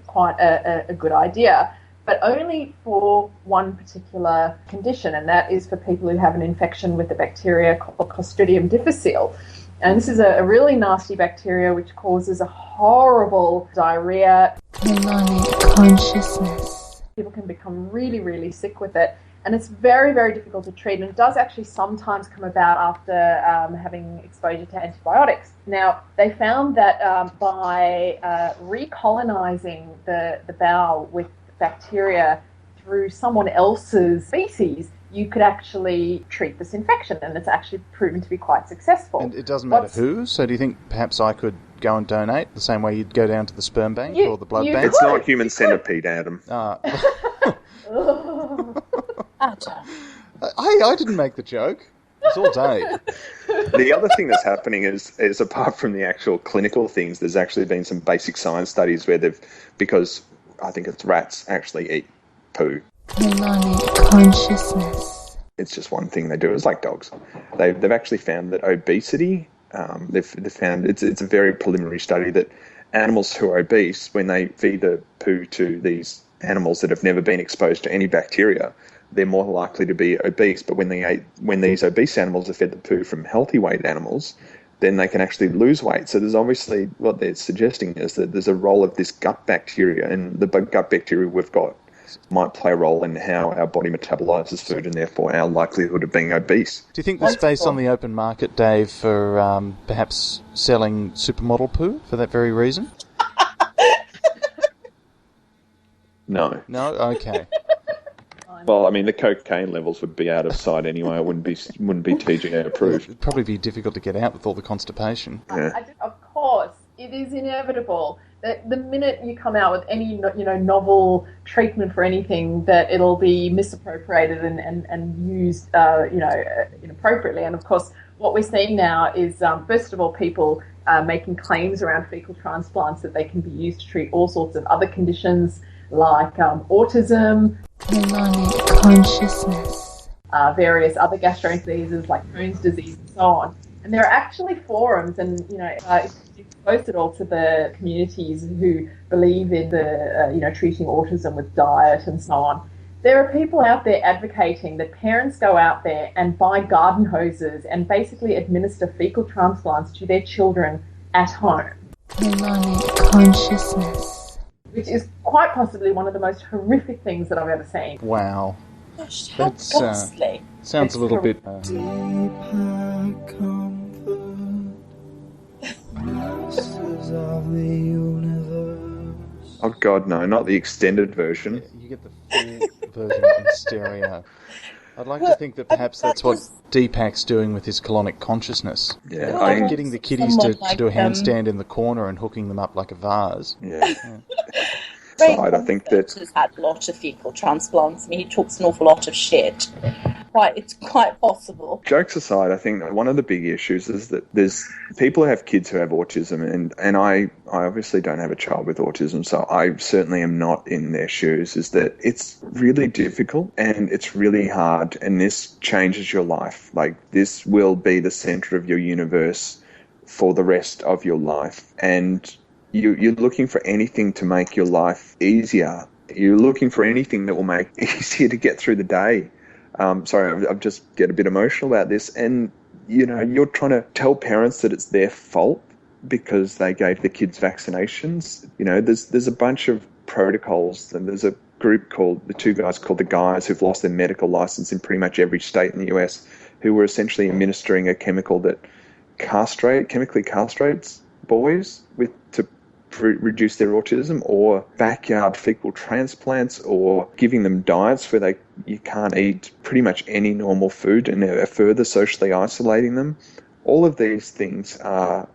quite a good idea, but only for one particular condition, and that is for people who have an infection with the bacteria called Clostridium difficile. And this is a really nasty bacteria which causes a horrible diarrhea. Melodic consciousness. People can become really, really sick with it. And it's very, very difficult to treat. And it does actually sometimes come about after having exposure to antibiotics. Now, they found that by recolonizing the bowel with bacteria through someone else's feces, you could actually treat this infection, and it's actually proven to be quite successful. And it doesn't matter who? So do you think perhaps I could go and donate the same way you'd go down to the sperm bank or the blood bank? It's not human centipede, Adam. Adam. I didn't make the joke. It's all day. The other thing that's happening is apart from the actual clinical things, there's actually been some basic science studies where because I think it's rats actually eat poo. Melodic consciousness. It's just one thing they do. It's like dogs. They've actually found that obesity. They've found it's a very preliminary study that animals who are obese, when they feed the poo to these animals that have never been exposed to any bacteria, they're more likely to be obese. But when these obese animals are fed the poo from healthy weight animals, then they can actually lose weight. So there's obviously, what they're suggesting is that there's a role of this gut bacteria, and the gut bacteria we've got might play a role in how our body metabolizes food and therefore our likelihood of being obese. Do you think there's space on the open market, Dave, for perhaps selling supermodel poo for that very reason? No. No? Okay. Well, I mean, the cocaine levels would be out of sight anyway. It wouldn't be TGA approved. It'd probably be difficult to get out with all the constipation. Yeah. Of course, it is inevitable that the minute you come out with any novel treatment for anything, that it'll be misappropriated and used inappropriately. And of course, what we're seeing now is first of all, people making claims around fecal transplants that they can be used to treat all sorts of other conditions like autism, Colonic consciousness, various other gastrointestinal diseases like Crohn's disease and so on. And there are actually forums, and if you post it all to the communities who believe in the treating autism with diet and so on. There are people out there advocating that parents go out there and buy garden hoses and basically administer fecal transplants to their children at home. colonic consciousness, Which is quite possibly one of the most horrific things that I've ever seen. Wow. Gosh, how That's, ghastly. Sounds a little bit... Oh, God, no, not the extended version. You get the full version in stereo. I'd like to think that perhaps that's what Deepak's doing with his colonic consciousness. Yeah, Getting the kiddies to do a handstand in the corner and hooking them up like a vase. Yeah. Side, I think that has had a lot of fecal transplants. I mean, he talks an awful lot of shit. It's quite possible. Jokes aside, I think that one of the big issues is that there's people who have kids who have autism, and I obviously don't have a child with autism, so I certainly am not in their shoes, is that it's really difficult and it's really hard, and this changes your life. Like, this will be the center of your universe for the rest of your life, and you're looking for anything to make your life easier. You're looking for anything that will make it easier to get through the day. Sorry, I've just get a bit emotional about this. And, you're trying to tell parents that it's their fault because they gave the kids vaccinations. There's a bunch of protocols, and there's a group called the Guys who've lost their medical license in pretty much every state in the US, who were essentially administering a chemical that chemically castrates boys to reduce their autism, or backyard fecal transplants, or giving them diets where you can't eat pretty much any normal food and are further socially isolating them. All of these things are,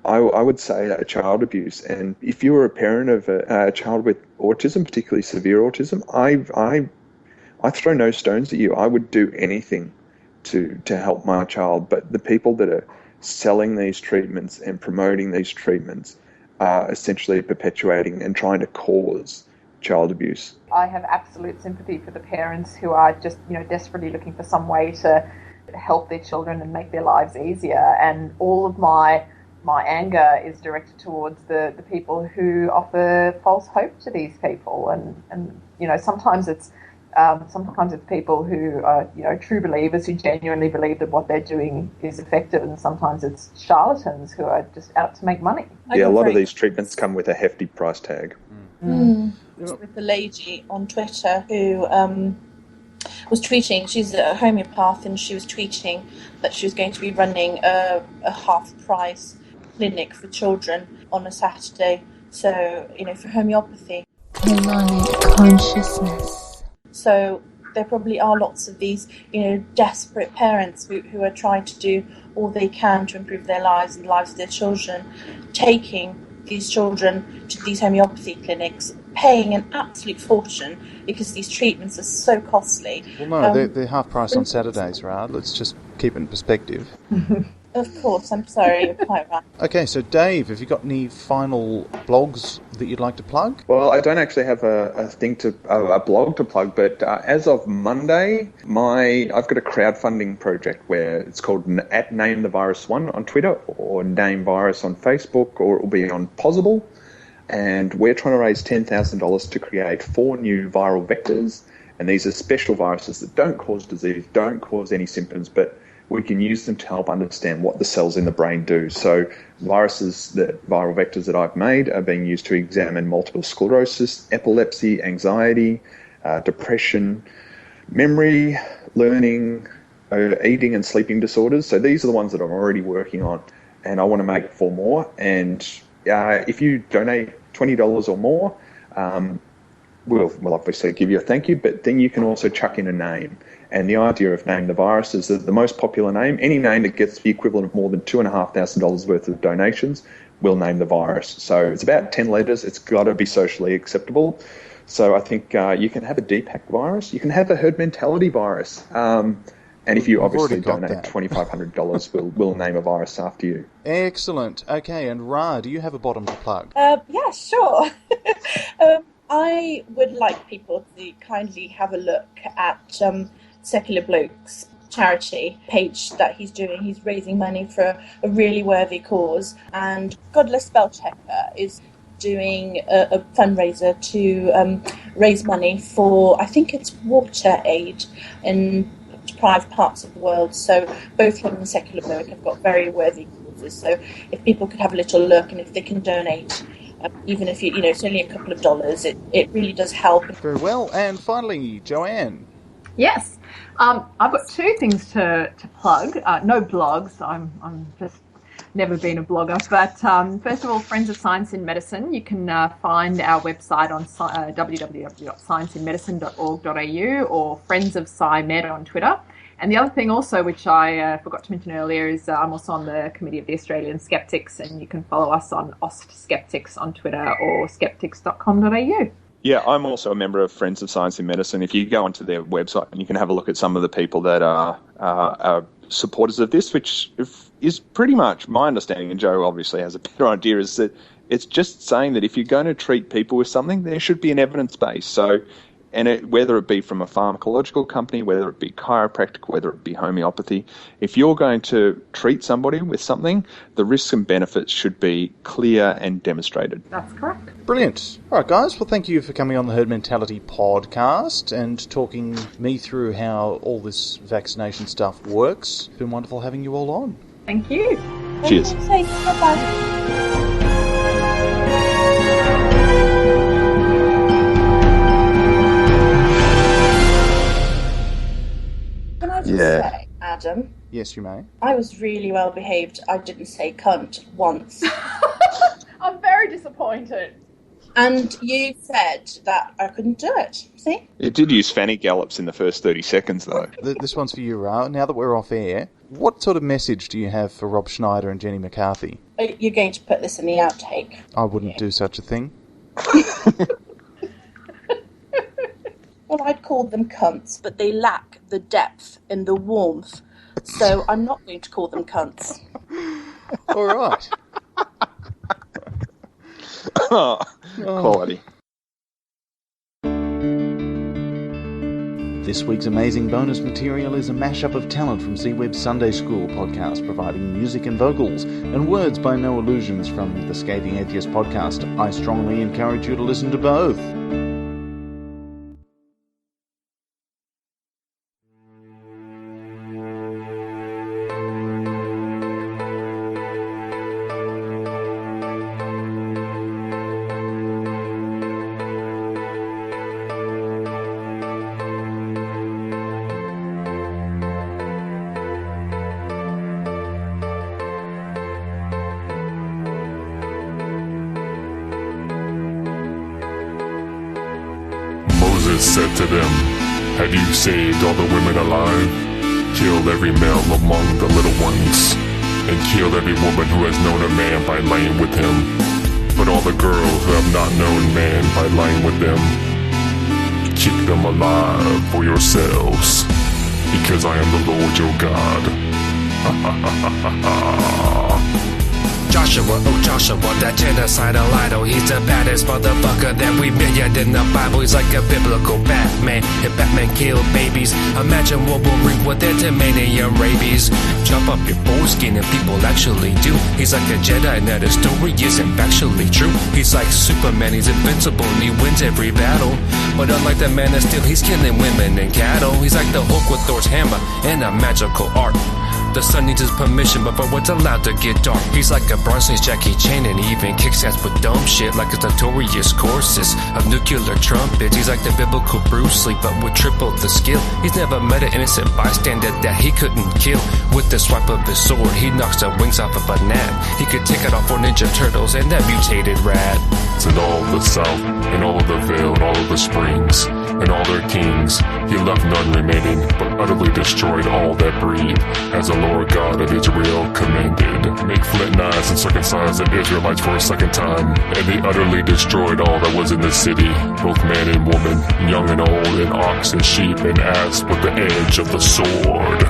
I would say, child abuse. And if you were a parent of a child with autism, particularly severe autism, I throw no stones at you. I would do anything to help my child. But the people that are selling these treatments and promoting these treatments are essentially perpetuating and trying to cause child abuse. I have absolute sympathy for the parents who are just, desperately looking for some way to help their children and make their lives easier. And all of my anger is directed towards the people who offer false hope to these people. And sometimes it's people who are, true believers who genuinely believe that what they're doing is effective, and sometimes it's charlatans who are just out to make money. Yeah, a lot of these treatments come with a hefty price tag. With the lady on Twitter who was tweeting, she's a homeopath, and she was tweeting that she was going to be running a half-price clinic for children on a Saturday, so, for homeopathy. colonic consciousness, So there probably are lots of these, desperate parents who are trying to do all they can to improve their lives and the lives of their children, taking these children to these homeopathy clinics, paying an absolute fortune because these treatments are so costly. Well, no, they're half price on Saturdays, right? Let's just keep it in perspective. Of course, I'm sorry, you're quite right. Okay, so Dave, have you got any final blogs that you'd like to plug? Well, I don't actually have a blog to plug, but as of Monday, I've got a crowdfunding project where it's called @NameTheVirus1 on Twitter, or NameVirus on Facebook, or it will be on Possible. And we're trying to raise $10,000 to create 4 new viral vectors. And these are special viruses that don't cause disease, don't cause any symptoms, but we can use them to help understand what the cells in the brain do. So viral vectors that I've made are being used to examine multiple sclerosis, epilepsy, anxiety, depression, memory, learning, eating and sleeping disorders. So these are the ones that I'm already working on, and I want to make 4 more. And if you donate $20 or more, we'll obviously give you a thank you, but then you can also chuck in a name. And the idea of Name the Virus is that the most popular name, any name that gets the equivalent of more than $2,500 worth of donations, will name the virus. So it's about 10 letters. It's got to be socially acceptable. So I think you can have a Deepak virus. You can have a herd mentality virus. And if you obviously donate $2,500, we'll name a virus after you. Excellent. Okay, and Ra, do you have a bottom to plug? Yeah, sure. I would like people to kindly have a look at Secular Bloke's charity page that he's doing. He's raising money for a really worthy cause, and Godless Spellchecker is doing a fundraiser to raise money for, I think it's water aid in deprived parts of the world. So both him and Secular Bloke have got very worthy causes. So if people could have a little look, and if they can donate, even if it's only a couple of dollars, it really does help. Very well. And finally, Joanne. Yes, I've got 2 things to plug. No blogs. I'm just never been a blogger. But first of all, Friends of Science in Medicine. You can find our website on www.scienceinmedicine.org.au or Friends of SciMed on Twitter. And the other thing also, which I forgot to mention earlier, is I'm also on the committee of the Australian Skeptics, and you can follow us on AustSkeptics on Twitter or skeptics.com.au. Yeah, I'm also a member of Friends of Science in Medicine. If you go onto their website, and you can have a look at some of the people that are supporters of this, which is pretty much my understanding, and Joe obviously has a better idea, is that it's just saying that if you're going to treat people with something, there should be an evidence base. So, whether it be from a pharmacological company, whether it be chiropractic, whether it be homeopathy, if you're going to treat somebody with something, the risks and benefits should be clear and demonstrated. That's correct. Brilliant. All right, guys. Well, thank you for coming on the Herd Mentality podcast and talking me through how all this vaccination stuff works. It's been wonderful having you all on. Thank you. Cheers. Bye-bye. Can I just say, Adam? Yes, you may. I was really well behaved. I didn't say cunt once. I'm very disappointed. And you said that I couldn't do it. See? It did use fanny gallops in the first 30 seconds, though. This one's for you, Ra. Now that we're off air, what sort of message do you have for Rob Schneider and Jenny McCarthy? You're going to put this in the outtake. I wouldn't do such a thing. Well, I'd call them cunts, but they lack the depth and the warmth. So I'm not going to call them cunts. All right. Quality. This week's amazing bonus material is a mashup of talent from C-Web's Sunday School podcast, providing music and vocals, and words by No Illusions from the Scathing Atheist podcast. I strongly encourage you to listen to both. Said to them, "Have you saved all the women alive? Killed every male among the little ones, and killed every woman who has known a man by lying with him. But all the girls who have not known man by lying with them, keep them alive for yourselves, because I am the Lord your God." Joshua, oh Joshua, that genocidal idol. He's the baddest motherfucker that we met yet in the Bible. He's like a biblical Batman. If Batman killed babies, imagine what we'll reap with antimania rabies. Chop up your foreskin and people actually do. He's like a Jedi and that his story isn't factually true. He's like Superman, he's invincible and he wins every battle. But unlike the Man of Steel, he's killing women and cattle. He's like the Hulk with Thor's hammer and a magical art. The sun needs his permission before it's allowed to get dark. He's like a Bronze Age Jackie Chan and he even kicks ass with dumb shit like his notorious courses of nuclear trumpets. He's like the biblical Bruce Lee but with triple the skill. He's never met an innocent bystander that he couldn't kill. With the swipe of his sword, he knocks the wings off of a gnat. He could take out all 4 Ninja Turtles and that mutated rat. And all of the South, and all of the Vale, and all of the Springs, and all their kings, he left none remaining, but utterly destroyed all that breed, as the Lord God of Israel commanded. Make flint knives and circumcise the Israelites for a second time, and they utterly destroyed all that was in the city, both man and woman, young and old, and ox and sheep and ass with the edge of the sword.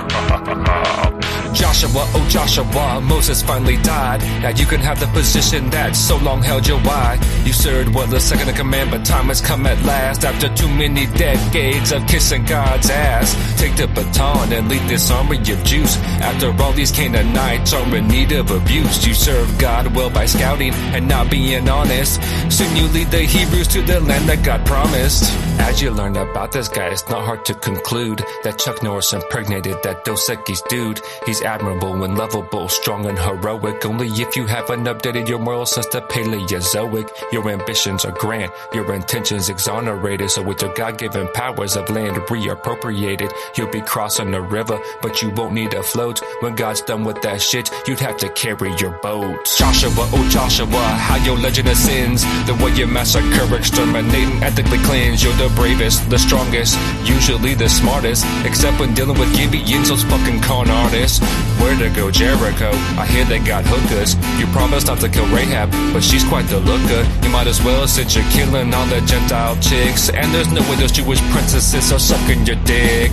Joshua, oh Joshua, Moses finally died. Now you can have the position that so long held your why. You served well the second in command, but time has come at last. After too many decades of kissing God's ass, take the baton and lead this army of Jews. After all these Canaanites are in need of abuse, you serve God well by scouting and not being honest. Soon you lead the Hebrews to the land that God promised. As you learn about this guy, it's not hard to conclude that Chuck Norris impregnated that Dos Equis dude. He's admirable and lovable, strong and heroic. Only if you haven't updated your moral since the Paleozoic. Your ambitions are grand, your intentions exonerated. So with your God-given powers of land reappropriated, you'll be crossing the river, but you won't need a float. When God's done with that shit, you'd have to carry your boat. Joshua, oh Joshua, how your legend ascends. The way you massacre, exterminating, ethically cleanse. You're the bravest, the strongest, usually the smartest, except when dealing with Gibeons, those fucking con artists. Where to go, Jericho? I hear they got hookers. You promised not to kill Rahab, but she's quite the looker. You might as well since you're killing all the Gentile chicks. And there's no way those Jewish princesses are sucking your dick.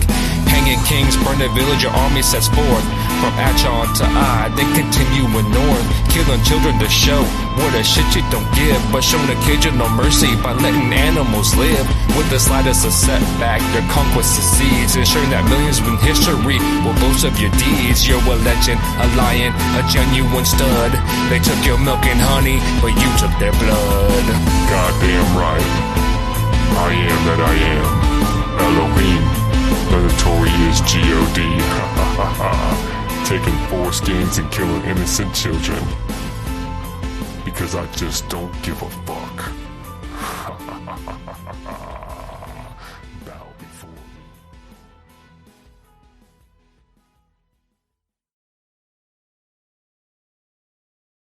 Hanging kings, burn the village, your army sets forth. From Achon to Ai, then continuing north. Killing children to show what a shit you don't give, but showing occasional mercy by letting animals live. With the slightest of setback, your conquest succeeds, ensuring that millions in history will boast of your deeds. You're a legend, a lion, a genuine stud. They took your milk and honey, but you took their blood. Goddamn right. I am that I am. Elohim, the notorious G.O.D. Taking foreskins and killing innocent children. Because I just don't give a fuck.